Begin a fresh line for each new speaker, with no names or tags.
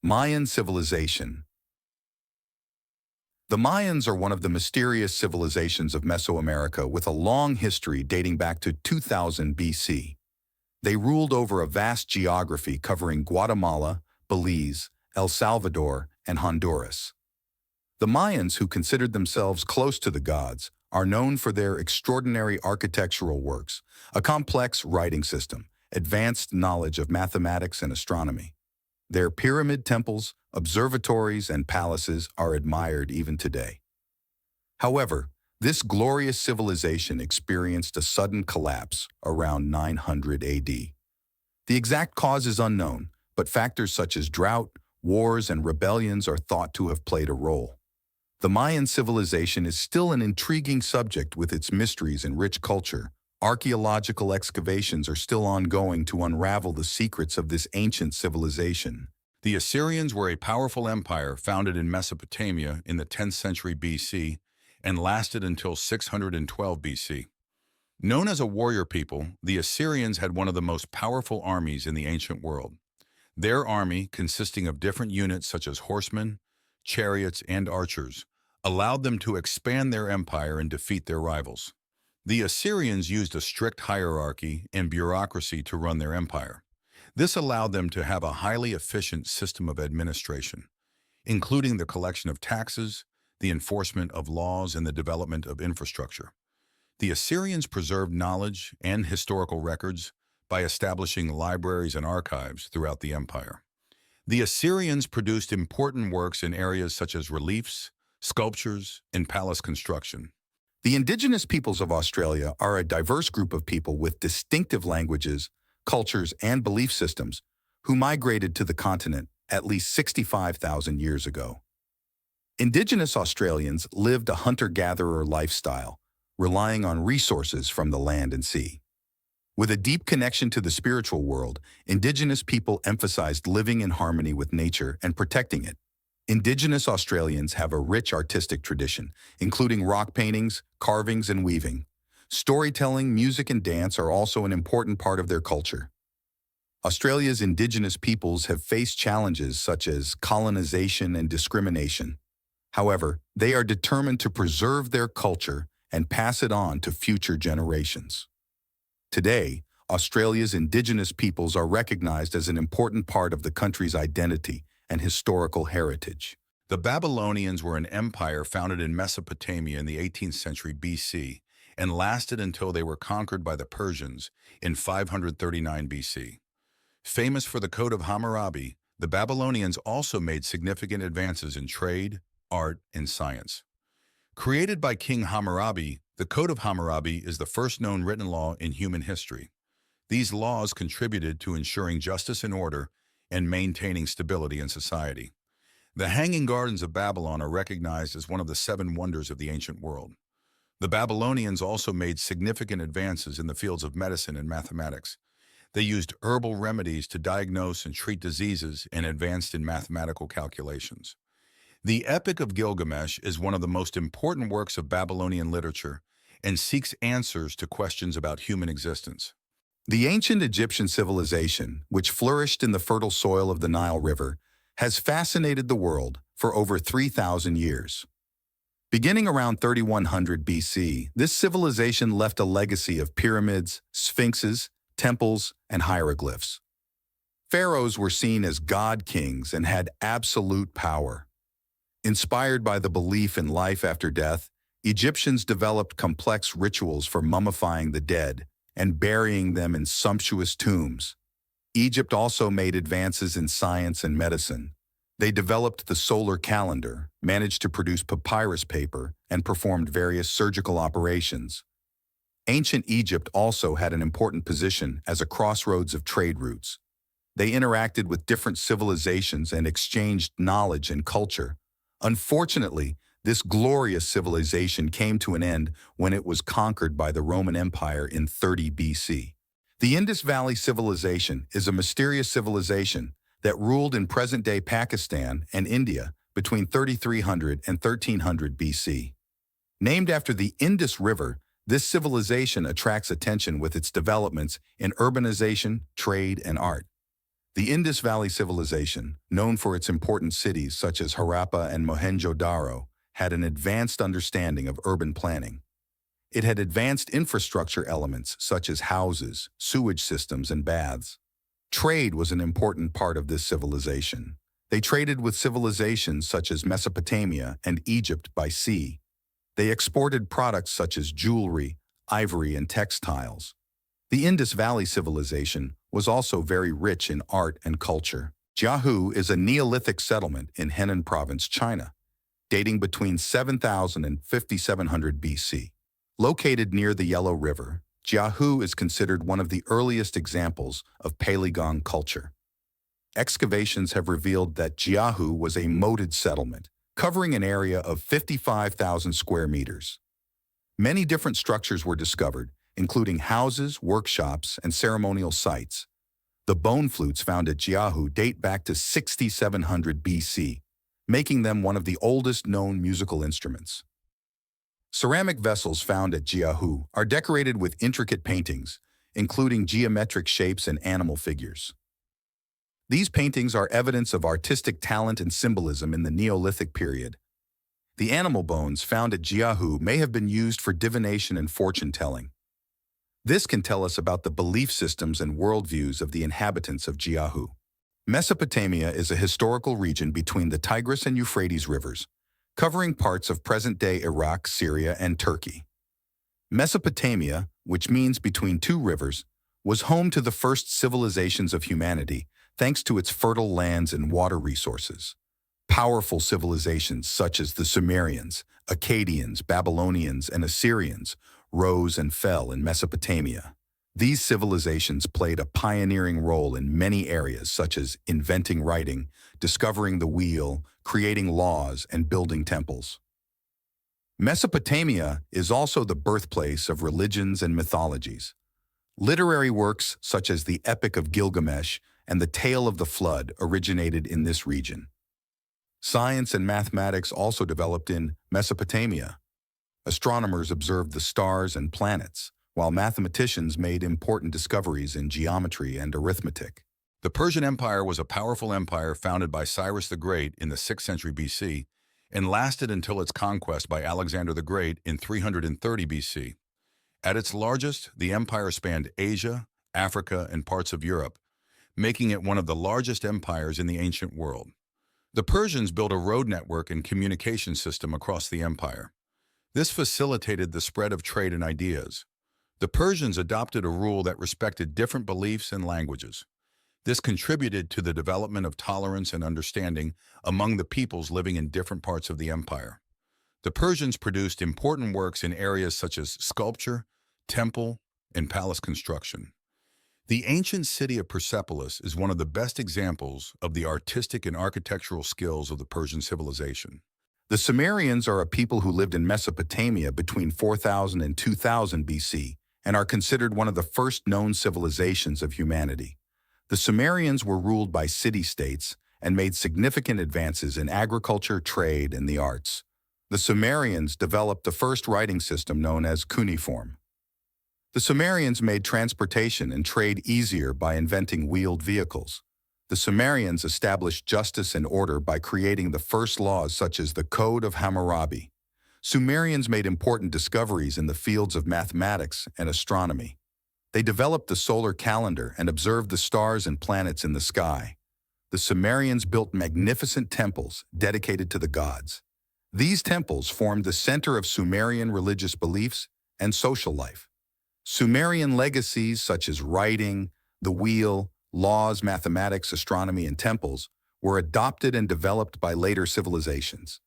Mayan Civilization. The Mayans are one of the mysterious civilizations of Mesoamerica with a long history dating back to 2000 BC. They ruled over a vast geography covering Guatemala, Belize, El Salvador, and Honduras. The Mayans, who considered themselves close to the gods, are known for their extraordinary architectural works, a complex writing system, advanced knowledge of mathematics and astronomy. Their pyramid temples, observatories, and palaces are admired even today. However, this glorious civilization experienced a sudden collapse around 900 AD. The exact cause is unknown, but factors such as drought, wars, and rebellions are thought to have played a role. The Mayan civilization is still an intriguing subject with its mysteries and rich culture. Archaeological excavations are still ongoing to unravel the secrets of this ancient civilization.
The Assyrians were a powerful empire founded in Mesopotamia in the 10th century BC and lasted until 612 BC. Known as a warrior people, the Assyrians had one of the most powerful armies in the ancient world. Their army, consisting of different units such as horsemen, chariots, and archers, allowed them to expand their empire and defeat their rivals. The Assyrians used a strict hierarchy and bureaucracy to run their empire. This allowed them to have a highly efficient system of administration, including the collection of taxes, the enforcement of laws, and the development of infrastructure. The Assyrians preserved knowledge and historical records by establishing libraries and archives throughout the empire. The Assyrians produced important works in areas such as reliefs, sculptures, and palace construction.
The indigenous peoples of Australia are a diverse group of people with distinctive languages, cultures, and belief systems who migrated to the continent at least 65,000 years ago. Indigenous Australians lived a hunter-gatherer lifestyle, relying on resources from the land and sea. With a deep connection to the spiritual world, Indigenous people emphasized living in harmony with nature and protecting it. Indigenous Australians have a rich artistic tradition, including rock paintings, carvings, and weaving. Storytelling, music, and dance are also an important part of their culture. Australia's Indigenous peoples have faced challenges such as colonization and discrimination. However, they are determined to preserve their culture and pass it on to future generations. Today, Australia's Indigenous peoples are recognized as an important part of the country's identity and historical heritage.
The Babylonians were an empire founded in Mesopotamia in the 18th century BC and lasted until they were conquered by the Persians in 539 BC. Famous for the Code of Hammurabi, the Babylonians also made significant advances in trade, art, and science. Created by King Hammurabi, the Code of Hammurabi is the first known written law in human history. These laws contributed to ensuring justice and order and maintaining stability in society. The Hanging Gardens of Babylon are recognized as one of the 7 wonders of the ancient world. The Babylonians also made significant advances in the fields of medicine and mathematics. They used herbal remedies to diagnose and treat diseases and advanced in mathematical calculations. The Epic of Gilgamesh is one of the most important works of Babylonian literature and seeks answers to questions about human existence.
The ancient Egyptian civilization, which flourished in the fertile soil of the Nile River, has fascinated the world for over 3,000 years. Beginning around 3100 BC, this civilization left a legacy of pyramids, sphinxes, temples, and hieroglyphs. Pharaohs were seen as god-kings and had absolute power. Inspired by the belief in life after death, Egyptians developed complex rituals for mummifying the dead and burying them in sumptuous tombs. Egypt also made advances in science and medicine. They developed the solar calendar, managed to produce papyrus paper, and performed various surgical operations. Ancient Egypt also had an important position as a crossroads of trade routes. They interacted with different civilizations and exchanged knowledge and culture. Unfortunately, this glorious civilization came to an end when it was conquered by the Roman Empire in 30 BC. The Indus Valley Civilization is a mysterious civilization that ruled in present-day Pakistan and India between 3300 and 1300 BC. Named after the Indus River, this civilization attracts attention with its developments in urbanization, trade, and art. The Indus Valley Civilization, known for its important cities such as Harappa and Mohenjo-daro, had an advanced understanding of urban planning. It had advanced infrastructure elements such as houses, sewage systems, and baths. Trade was an important part of this civilization. They traded with civilizations such as Mesopotamia and Egypt by sea. They exported products such as jewelry, ivory, and textiles. The Indus Valley Civilization was also very rich in art and culture. Jiahu is a Neolithic settlement in Henan Province, China, dating between 7000 and 5700 BC. Located near the Yellow River, Jiahu is considered one of the earliest examples of Paleogene culture. Excavations have revealed that Jiahu was a moated settlement, covering an area of 55,000 square meters. Many different structures were discovered, including houses, workshops, and ceremonial sites. The bone flutes found at Jiahu date back to 6700 BC, making them one of the oldest known musical instruments. Ceramic vessels found at Jiahu are decorated with intricate paintings, including geometric shapes and animal figures. These paintings are evidence of artistic talent and symbolism in the Neolithic period. The animal bones found at Jiahu may have been used for divination and fortune-telling. This can tell us about the belief systems and worldviews of the inhabitants of Jiahu. Mesopotamia is a historical region between the Tigris and Euphrates rivers, covering parts of present-day Iraq, Syria, and Turkey. Mesopotamia, which means between two rivers, was home to the first civilizations of humanity thanks to its fertile lands and water resources. Powerful civilizations such as the Sumerians, Akkadians, Babylonians, and Assyrians rose and fell in Mesopotamia. These civilizations played a pioneering role in many areas such as inventing writing, discovering the wheel, creating laws, and building temples. Mesopotamia is also the birthplace of religions and mythologies. Literary works such as the Epic of Gilgamesh and the Tale of the Flood originated in this region. Science and mathematics also developed in Mesopotamia. Astronomers observed the stars and planets, while mathematicians made important discoveries in geometry and arithmetic.
The Persian Empire was a powerful empire founded by Cyrus the Great in the 6th century BC and lasted until its conquest by Alexander the Great in 330 BC. At its largest, the empire spanned Asia, Africa, and parts of Europe, making it one of the largest empires in the ancient world. The Persians built a road network and communication system across the empire. This facilitated the spread of trade and ideas. The Persians adopted a rule that respected different beliefs and languages. This contributed to the development of tolerance and understanding among the peoples living in different parts of the empire. The Persians produced important works in areas such as sculpture, temple, and palace construction. The ancient city of Persepolis is one of the best examples of the artistic and architectural skills of the Persian civilization.
The Sumerians are a people who lived in Mesopotamia between 4000 and 2000 BC and are considered one of the first known civilizations of humanity. The Sumerians were ruled by city-states and made significant advances in agriculture, trade, and the arts. The Sumerians developed the first writing system known as cuneiform. The Sumerians made transportation and trade easier by inventing wheeled vehicles. The Sumerians established justice and order by creating the first laws such as the Code of Hammurabi. Sumerians made important discoveries in the fields of mathematics and astronomy. They developed the solar calendar and observed the stars and planets in the sky. The Sumerians built magnificent temples dedicated to the gods. These temples formed the center of Sumerian religious beliefs and social life. Sumerian legacies such as writing, the wheel, laws, mathematics, astronomy, and temples were adopted and developed by later civilizations.